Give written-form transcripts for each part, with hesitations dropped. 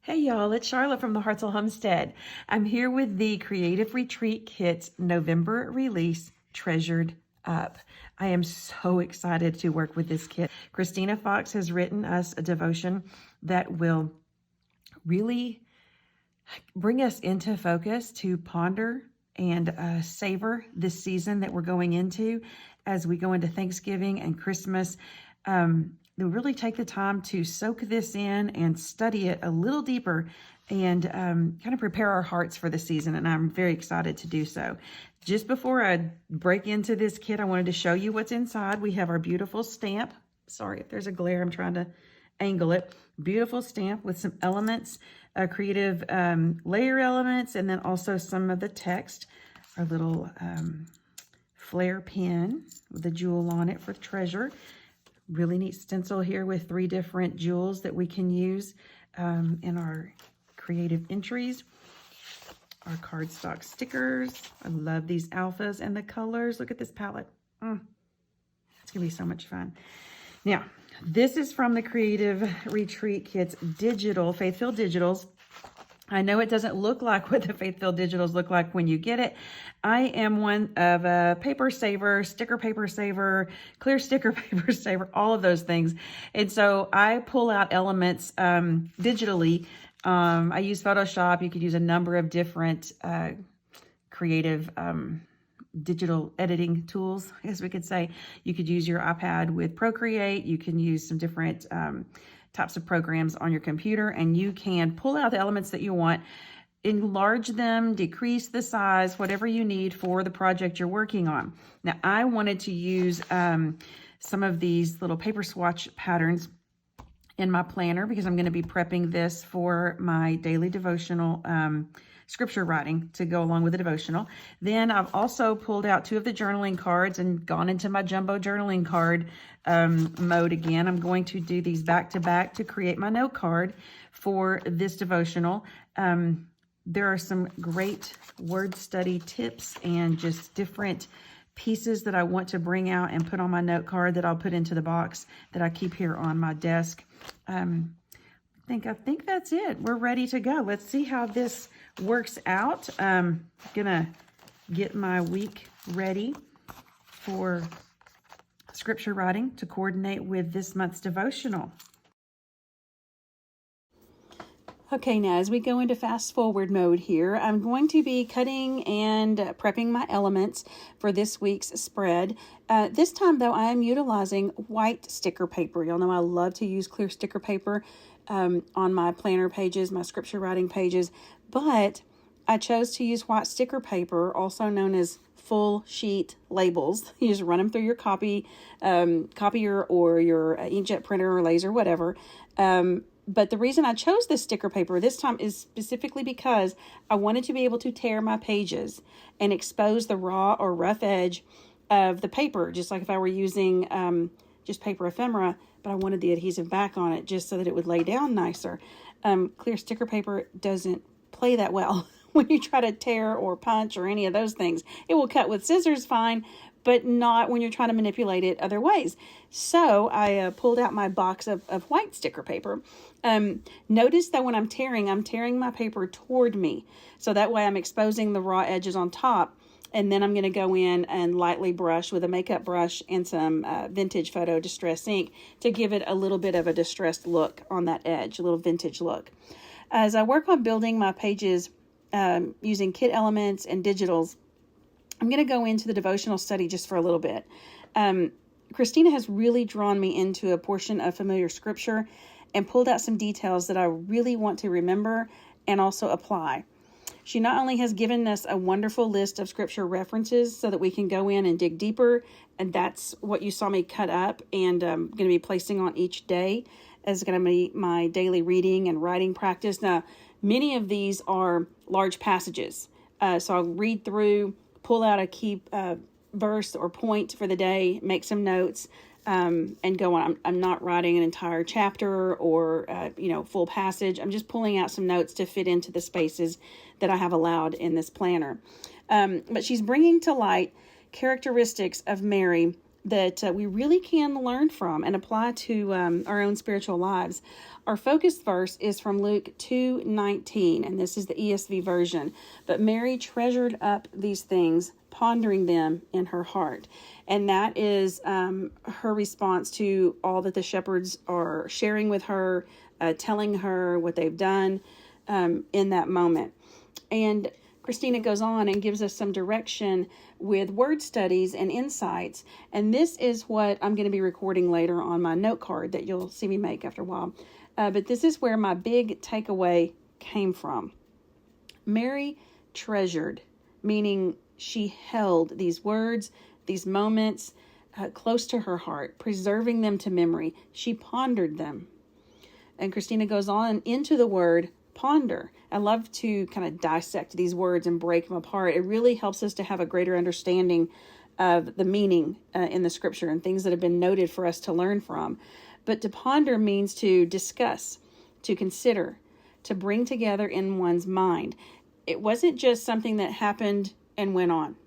Hey y'all, it's Sharla from the Hartzell Homestead. I'm here with the Creative Retreat Kit's November release, Treasured Up. I am so excited to work with this kit. Christina Fox has written us a devotion that will really bring us into focus to ponder and savor this season that we're going into as we go into Thanksgiving and Christmas. To really take the time to soak this in and study it a little deeper and kind of prepare our hearts for the season. And I'm very excited to do so. Just before I break into this kit, I wanted to show you what's inside. We have our beautiful stamp. Sorry if there's a glare, I'm trying to angle it. Beautiful stamp with some elements, creative layer elements, and then also some of the text. Our little flare pen with a jewel on it for treasure. Really neat stencil here with 3 different jewels that we can use in our creative entries. Our cardstock stickers. I love these alphas and the colors. Look at this palette. It's going to be so much fun. Now, this is from the Creative Retreat Kit's digital, Faithfilled digitals. I know it doesn't look like what the Faithfilled digitals look like when you get it. I am one of a paper saver, sticker paper saver, clear sticker paper saver, all of those things. And so I pull out elements digitally. I use Photoshop. You could use a number of different creative digital editing tools, I guess we could say. You could use your iPad with Procreate. You can use some different types of programs on your computer, and you can pull out the elements that you want, enlarge them, decrease the size, whatever you need for the project you're working on. Now, I wanted to use some of these little paper swatch patterns in my planner because I'm going to be prepping this for my daily devotional scripture writing to go along with the devotional. Then I've also pulled out 2 of the journaling cards and gone into my jumbo journaling card mode again. I'm going to do these back to back to create my note card for this devotional. There are some great word study tips and just different pieces that I want to bring out and put on my note card that I'll put into the box that I keep here on my desk. I think that's it. We're ready to go. Let's see how this works out. I'm gonna get my week ready for scripture writing to coordinate with this month's devotional. Okay, now as we go into fast forward mode here, I'm going to be cutting and prepping my elements for this week's spread. This time though, I am utilizing white sticker paper. Y'all know I love to use clear sticker paper on my planner pages, my scripture writing pages, but I chose to use white sticker paper, also known as full sheet labels. You just run them through your copier or your inkjet printer or laser, whatever. But the reason I chose this sticker paper this time is specifically because I wanted to be able to tear my pages and expose the raw or rough edge of the paper, just like if I were using just paper ephemera, but I wanted the adhesive back on it just so that it would lay down nicer. Clear sticker paper doesn't play that well when you try to tear or punch or any of those things. It will cut with scissors fine, but not when you're trying to manipulate it other ways. So I pulled out my box of white sticker paper. Notice that when I'm tearing my paper toward me. So that way I'm exposing the raw edges on top. And then I'm going to go in and lightly brush with a makeup brush and some vintage photo distress ink to give it a little bit of a distressed look on that edge, a little vintage look. As I work on building my pages using kit elements and digitals, I'm going to go into the devotional study just for a little bit. Christina has really drawn me into a portion of familiar scripture and pulled out some details that I really want to remember and also apply. She not only has given us a wonderful list of scripture references so that we can go in and dig deeper, and that's what you saw me cut up and I'm going to be placing on each day as going to be my daily reading and writing practice. Now, many of these are large passages, so I'll read through, pull out a key verse or point for the day, make some notes, and go on. I'm not writing an entire chapter or, full passage. I'm just pulling out some notes to fit into the spaces that I have allowed in this planner. But she's bringing to light characteristics of Mary that we really can learn from and apply to our own spiritual lives. Our focus verse is from Luke 2:19, and this is the ESV version. But Mary treasured up these things, pondering them in her heart. And that is her response to all that the shepherds are sharing with her, telling her what they've done in that moment. And Christina goes on and gives us some direction with word studies and insights. And this is what I'm going to be recording later on my note card that you'll see me make after a while. But this is where my big takeaway came from. Mary treasured, meaning she held these words, these moments close to her heart, preserving them to memory. She pondered them. And Christina goes on into the word ponder. I love to kind of dissect these words and break them apart. It really helps us to have a greater understanding of the meaning in the scripture and things that have been noted for us to learn from. But to ponder means to discuss, to consider, to bring together in one's mind. It wasn't just something that happened and went on.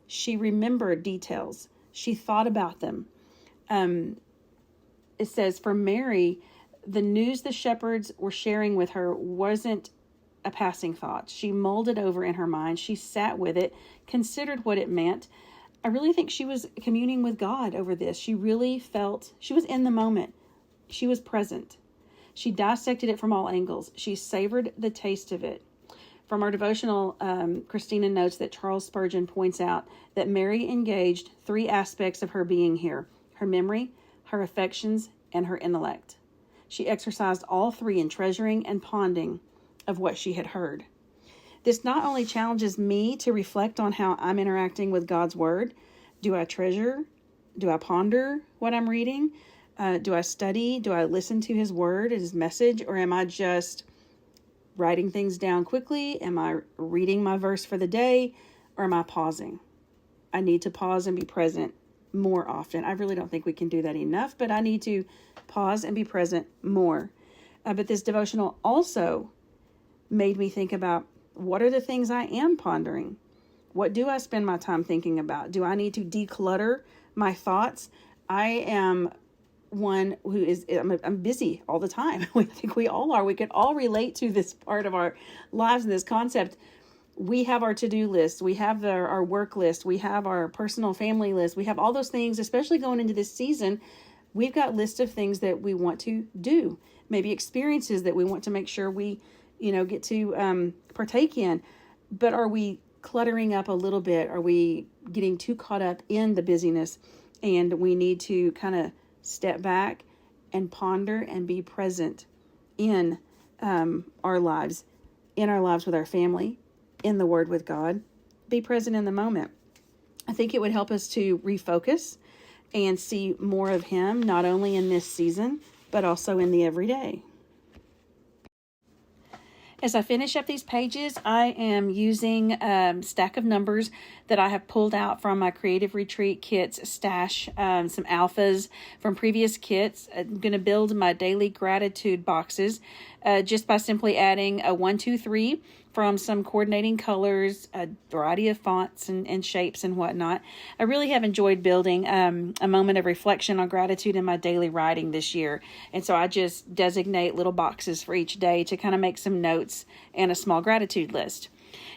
She remembered details. She thought about them. It says, for Mary, the news the shepherds were sharing with her wasn't a passing thought. She mulled it over in her mind. She sat with it, considered what it meant. I really think she was communing with God over this. She really felt, she was in the moment. She was present. She dissected it from all angles. She savored the taste of it. From our devotional, Christina notes that Charles Spurgeon points out that Mary engaged three aspects of her being here: her memory, her affections, and her intellect. She exercised all three in treasuring and pondering of what she had heard. This not only challenges me to reflect on how I'm interacting with God's word. Do I treasure? Do I ponder what I'm reading? Do I study? Do I listen to his word, his message? Or am I just writing things down quickly? Am I reading my verse for the day? Or am I pausing? I need to pause and be present more often. I really don't think we can do that enough, but I need to pause and be present more. But this devotional also made me think about, what are the things I am pondering? What do I spend my time thinking about? Do I need to declutter my thoughts? I am one who is, I'm busy all the time. I think we all are. We can all relate to this part of our lives and this concept. We have our to-do list. We have our work list. We have our personal family list. We have all those things, especially going into this season. We've got lists of things that we want to do, maybe experiences that we want to make sure we, get to partake in. But are we cluttering up a little bit? Are we getting too caught up in the busyness? And we need to kind of step back and ponder and be present in our lives with our family, in the Word with God. Be present in the moment. I think it would help us to refocus and see more of Him, not only in this season, but also in the everyday. As I finish up these pages, I am using a stack of numbers that I have pulled out from my Creative Retreat Kits stash, some alphas from previous kits. I'm going to build my daily gratitude boxes just by simply adding a 1, 2, 3 from some coordinating colors, a variety of fonts and shapes and whatnot. I really have enjoyed building a moment of reflection on gratitude in my daily writing this year. And so I just designate little boxes for each day to kind of make some notes and a small gratitude list.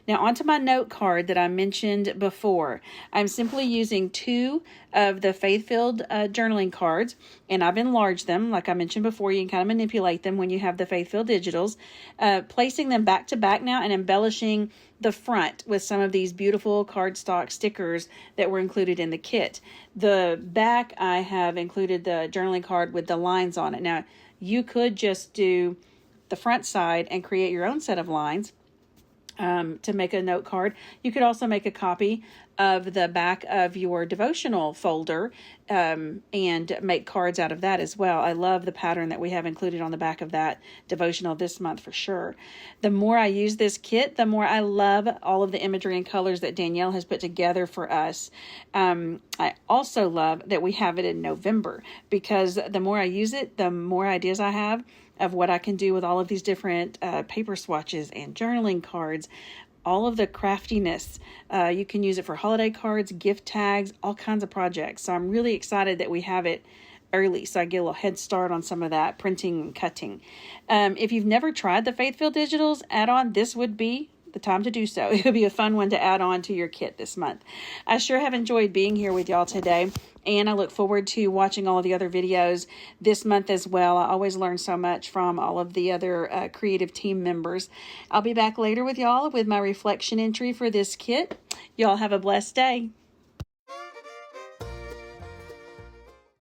Now onto my note card that I mentioned before. I'm simply using 2 of the Faithfilled journaling cards, and I've enlarged them. Like I mentioned before, you can kind of manipulate them when you have the Faithfilled digitals, placing them back to back now and embellishing the front with some of these beautiful cardstock stickers that were included in the kit. The back, I have included the journaling card with the lines on it. Now, you could just do the front side and create your own set of lines to make a note card. You could also make a copy of the back of your devotional folder and make cards out of that as well. I love the pattern that we have included on the back of that devotional this month for sure. The more I use this kit, the more I love all of the imagery and colors that Danielle has put together for us. I also love that we have it in November, because the more I use it, the more ideas I have of what I can do with all of these different paper swatches and journaling cards, all of the craftiness. You can use it for holiday cards, gift tags, all kinds of projects. So I'm really excited that we have it early, so I get a little head start on some of that printing and cutting. If you've never tried the Faithfilled Digitals add-on, this would be the time to do so. It would be a fun one to add on to your kit this month. I sure have enjoyed being here with y'all today, and I look forward to watching all of the other videos this month as well. I always learn so much from all of the other creative team members. I'll be back later with y'all with my reflection entry for this kit. Y'all have a blessed day.